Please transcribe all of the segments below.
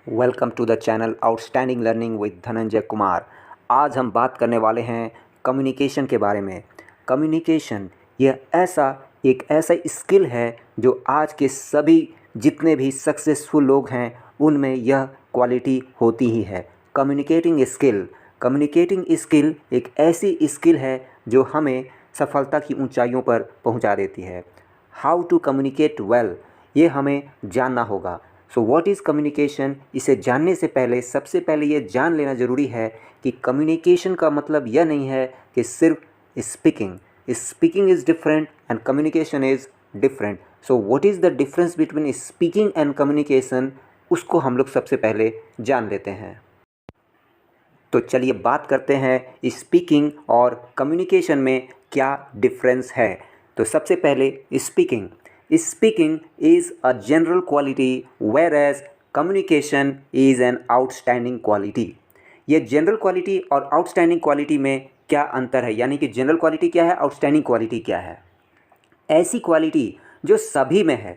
Welcome to the channel outstanding learning with Dhananjay Kumar. आज हम बात करने वाले हैं कम्युनिकेशन के बारे में। कम्युनिकेशन यह एक ऐसा स्किल है जो आज के सभी जितने भी सक्सेसफुल लोग हैं उनमें यह क्वालिटी होती ही है। कम्युनिकेटिंग स्किल एक ऐसी स्किल है जो हमें सफलता की ऊंचाइयों पर पहुंचा देती है। हाउ टू कम्युनिकेट वेल, ये हमें जानना होगा। सो व्हाट इज़ कम्युनिकेशन, इसे जानने से पहले सबसे पहले ये जान लेना ज़रूरी है कि कम्युनिकेशन का मतलब यह नहीं है कि सिर्फ speaking is different and communication is different. So what is the difference between speaking and communication, उसको हम लोग सबसे पहले जान लेते हैं। तो चलिए बात करते हैं स्पीकिंग और कम्युनिकेशन में क्या डिफरेंस है। तो सबसे पहले speaking is a general quality whereas communication is an outstanding quality. ये जनरल क्वालिटी और आउटस्टैंडिंग क्वालिटी में क्या अंतर है, यानी कि जनरल क्वालिटी क्या है, आउटस्टैंडिंग क्वालिटी क्या है। ऐसी क्वालिटी जो सभी में है,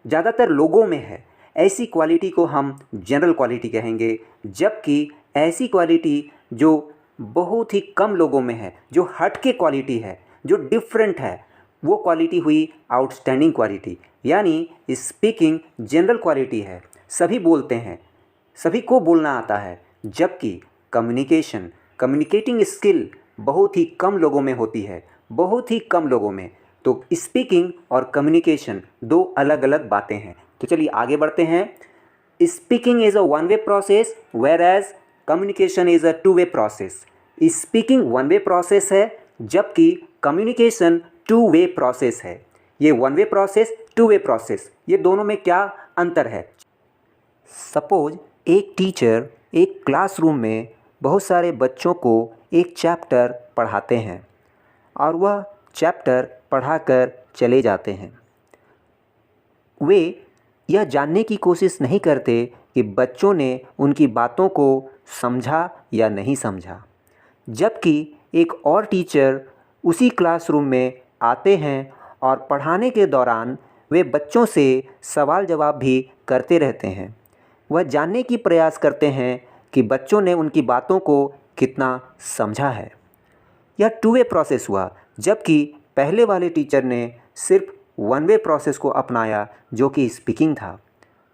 ज़्यादातर लोगों में है, ऐसी क्वालिटी को हम जनरल क्वालिटी कहेंगे। जबकि ऐसी क्वालिटी जो बहुत ही कम लोगों में है, जो हटके क्वालिटी है, जो डिफरेंट है, वो क्वालिटी हुई आउटस्टैंडिंग क्वालिटी। यानी स्पीकिंग जनरल क्वालिटी है, सभी बोलते हैं, सभी को बोलना आता है। जबकि कम्युनिकेटिंग स्किल बहुत ही कम लोगों में होती है, बहुत ही कम लोगों में। तो स्पीकिंग और कम्युनिकेशन दो अलग अलग बातें हैं। तो चलिए आगे बढ़ते हैं। Speaking is a one way process whereas communication is a two way process. Speaking one way process है जबकि कम्युनिकेशन टू वे प्रोसेस है। ये one way process, two way process, ये दोनों में क्या अंतर है। सपोज एक टीचर एक क्लासरूम में बहुत सारे बच्चों को एक चैप्टर पढ़ाते हैं और वह चैप्टर पढ़ाकर चले जाते हैं। वे यह जानने की कोशिश नहीं करते कि बच्चों ने उनकी बातों को समझा या नहीं समझा। जबकि एक और टीचर उसी क्लासरूम में आते हैं और पढ़ाने के दौरान वे बच्चों से सवाल जवाब भी करते रहते हैं। वह जानने की प्रयास करते हैं कि बच्चों ने उनकी बातों को कितना समझा है। यह टू वे प्रोसेस हुआ, जबकि पहले वाले टीचर ने सिर्फ वन वे प्रोसेस को अपनाया जो कि स्पीकिंग था।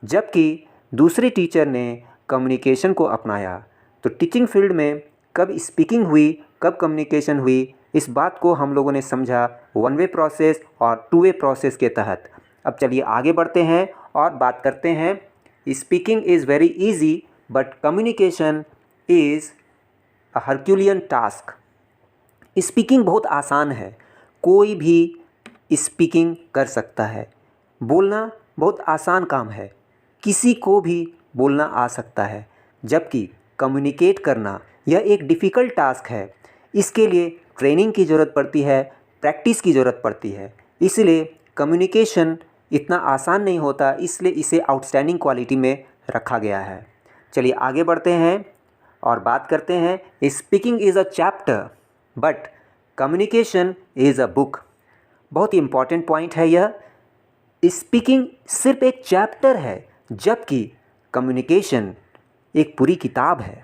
जबकि दूसरे टीचर ने कम्युनिकेशन को अपनाया। तो टीचिंग फील्ड में कब स्पीकिंग हुई, कब कम्युनिकेशन हुई, इस बात को हम लोगों ने समझा वन वे प्रोसेस और टू वे प्रोसेस के तहत। अब चलिए आगे बढ़ते हैं और बात करते हैं। Speaking is very easy but communication is a Herculean task. Speaking बहुत आसान है, कोई भी स्पीकिंग कर सकता है। बोलना बहुत आसान काम है, किसी को भी बोलना आ सकता है। जबकि कम्युनिकेट करना यह एक डिफ़िकल्ट टास्क है। इसके लिए ट्रेनिंग की ज़रूरत पड़ती है, प्रैक्टिस की ज़रूरत पड़ती है। इसलिए कम्युनिकेशन इतना आसान नहीं होता, इसलिए इसे आउटस्टैंडिंग क्वालिटी में रखा गया है। चलिए आगे बढ़ते हैं और बात करते हैं। Speaking is a chapter but communication is a book. बहुत ही इम्पॉर्टेंट पॉइंट है यह। स्पीकिंग सिर्फ एक चैप्टर है जबकि कम्युनिकेशन एक पूरी किताब है।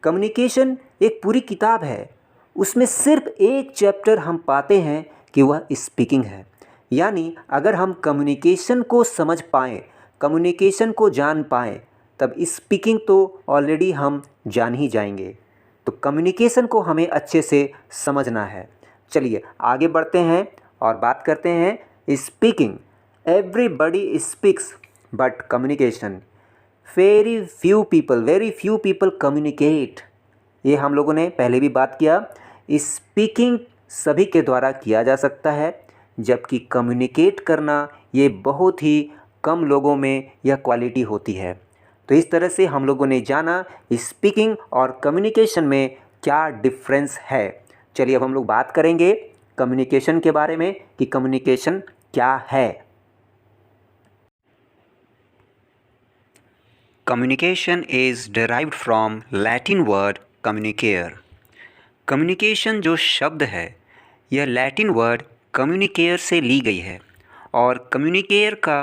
कम्युनिकेशन एक पूरी किताब है, उसमें सिर्फ एक चैप्टर हम पाते हैं कि वह स्पीकिंग है। यानी अगर हम कम्युनिकेशन को समझ पाएँ, कम्युनिकेशन को जान पाएँ, तब स्पीकिंग तो ऑलरेडी हम जान ही जाएंगे। तो कम्युनिकेशन को हमें अच्छे से समझना है। चलिए आगे बढ़ते हैं और बात करते हैं speaking. Everybody speaks but communication very few people communicate. ये हम लोगों ने पहले भी बात किया। स्पीकिंग सभी के द्वारा किया जा सकता है, जबकि कम्युनिकेट करना ये बहुत ही कम लोगों में यह क्वालिटी होती है। तो इस तरह से हम लोगों ने जाना स्पीकिंग और कम्युनिकेशन में क्या डिफरेंस है। चलिए अब हम लोग बात करेंगे कम्युनिकेशन के बारे में कि कम्युनिकेशन क्या है। Communication is derived from Latin word communicare. Communication जो शब्द है यह लैटिन वर्ड कम्युनिकेयर से ली गई है और कम्युनिकेयर का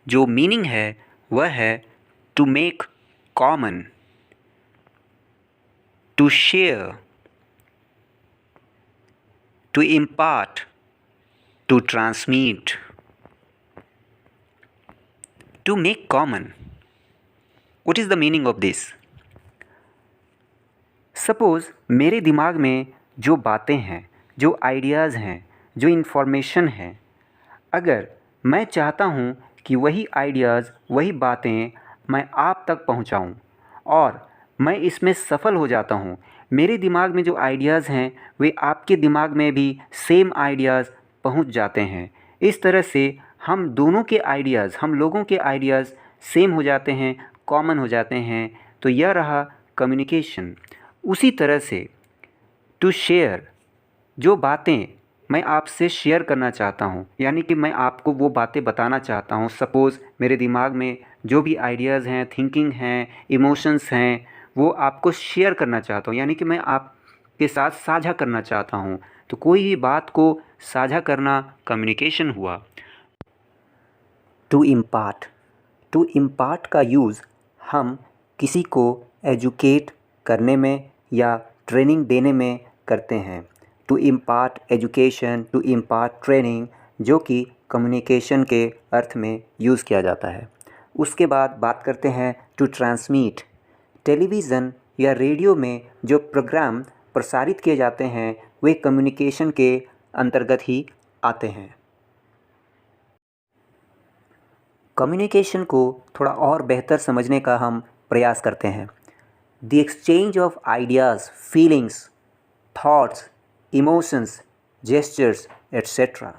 जो मीनिंग है वह है to make common, to share, to impart, to transmit, to make common. What is the meaning of this? Suppose मेरे दिमाग में जो बातें हैं, जो आइडियाज़ हैं, जो इन्फॉर्मेशन है, अगर मैं चाहता हूँ कि वही आइडियाज़, वही बातें मैं आप तक पहुँचाऊँ और मैं इसमें सफल हो जाता हूँ, मेरे दिमाग में जो आइडियाज़ हैं वे आपके दिमाग में भी सेम आइडियाज़ पहुँच जाते हैं। इस तरह से हम दोनों के आइडियाज़, हम लोगों के आइडियाज़ सेम हो जाते हैं, कॉमन हो जाते हैं। तो यह रहा कम्युनिकेशन। उसी तरह से टू शेयर, जो बातें मैं आपसे शेयर करना चाहता हूँ, यानी कि मैं आपको वो बातें बताना चाहता हूँ। सपोज़ मेरे दिमाग में जो भी आइडियाज़ हैं, थिंकिंग हैं, इमोशंस हैं, वो आपको शेयर करना चाहता हूँ, यानी कि मैं आपके साथ साझा करना चाहता हूँ। तो कोई भी बात को साझा करना कम्युनिकेशन हुआ। टू इम्पार्ट का यूज़ हम किसी को एजुकेट करने में या ट्रेनिंग देने में करते हैं। To impart education, to impart training, जो कि कम्युनिकेशन के अर्थ में यूज़ किया जाता है। उसके बाद बात करते हैं टू ट्रांसमिट। टेलीविज़न या रेडियो में जो प्रोग्राम प्रसारित किए जाते हैं वे कम्युनिकेशन के अंतर्गत ही आते हैं। कम्युनिकेशन को थोड़ा और बेहतर समझने का हम प्रयास करते हैं। The exchange of ideas, feelings, thoughts, emotions, gestures etcetera.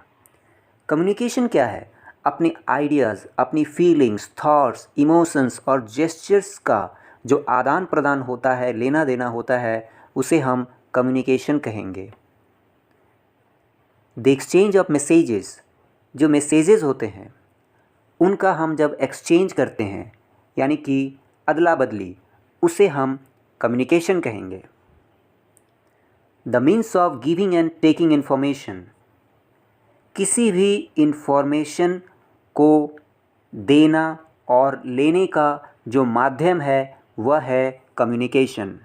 Communication क्या है? अपने आइडियाज़, अपनी फीलिंग्स, थॉट्स, इमोशंस और जेस्चर्स का जो आदान प्रदान होता है, लेना देना होता है, उसे हम कम्युनिकेशन कहेंगे। द एक्सचेंज ऑफ मैसेजेस, जो मैसेजेस होते हैं उनका हम जब एक्सचेंज करते हैं, यानी कि अदला बदली, उसे हम कम्युनिकेशन कहेंगे। The means of giving and taking information, किसी भी इन्फॉर्मेशन को देना और लेने का जो माध्यम है वह है communication.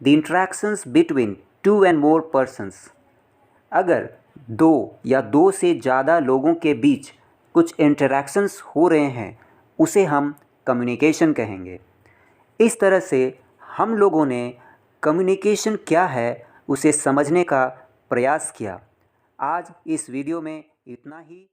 The interactions between two and more persons, अगर दो या दो से ज़्यादा लोगों के बीच कुछ इंटरैक्शंस हो रहे हैं उसे हम कम्युनिकेशन कहेंगे। इस तरह से हम लोगों ने कम्युनिकेशन क्या है उसे समझने का प्रयास किया। आज इस वीडियो में इतना ही।